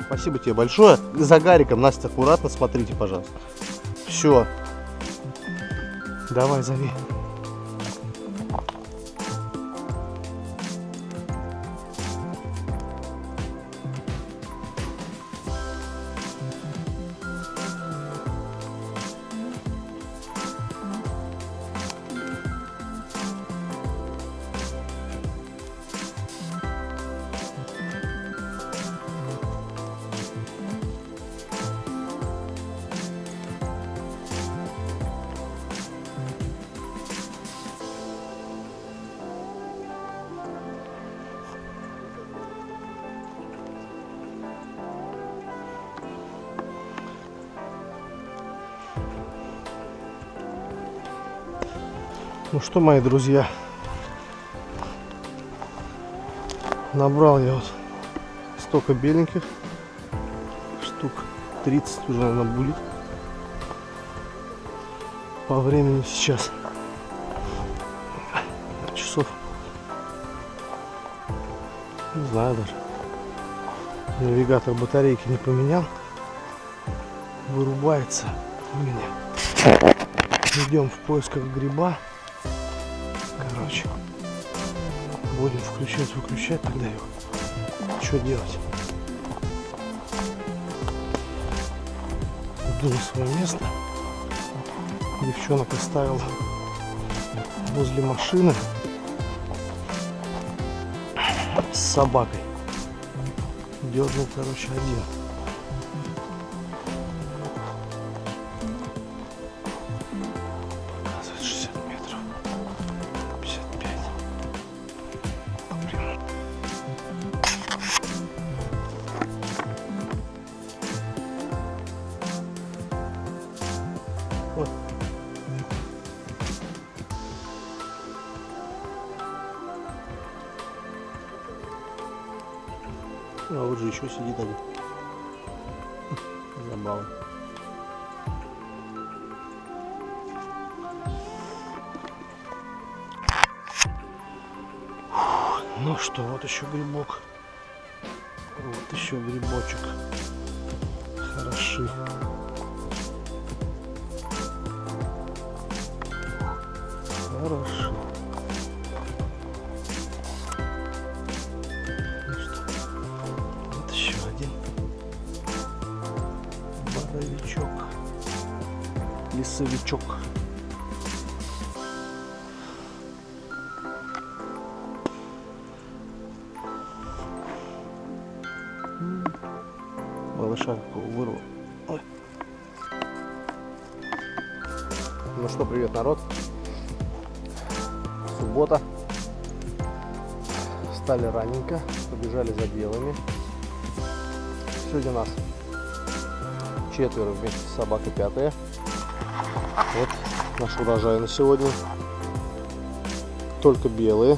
Спасибо тебе большое. За Гариком, Настя, аккуратно смотрите, пожалуйста. Все. Давай, зови. Ну что, мои друзья, набрал я вот столько беленьких, штук 30 уже, наверное, будет. По времени сейчас часов, не знаю даже, навигатор батарейки не поменял, вырубается у меня. Идем в поисках гриба. Короче, будем включать, выключать тогда его. Что делать? Иду на свое место. Девчонок оставил возле машины с собакой. Дернул, короче, один. А вот же еще сидит один. Забавно. Ну что, вот еще грибок. Вот еще грибочек. Хороши. Хорошо. Лесовичок. Малыша какого вырвал. Ой. Ну что, привет, народ. Суббота. Встали раненько, побежали за делами. Сегодня нас 4 вместе с собакой 5. Вот наш урожай на сегодня. Только белые.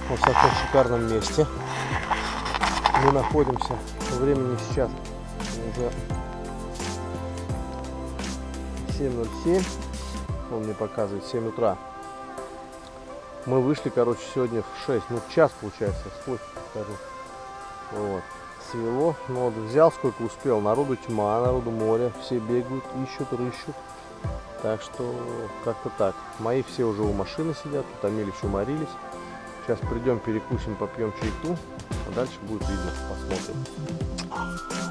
Вот в таком шикарном месте. Мы находимся. Времени сейчас уже 7:07. Он мне показывает 7 утра. Мы вышли, короче, сегодня в 6. Ну, час получается. Сколько, скажу. Вот. Свело, но вот взял сколько успел. Народу тьма, народу море, все бегают, ищут, рыщут. Так что как-то так. Мои все уже у машины сидят, утомились, уморились. Сейчас придем, перекусим, попьем чайку, а дальше будет видно, посмотрим.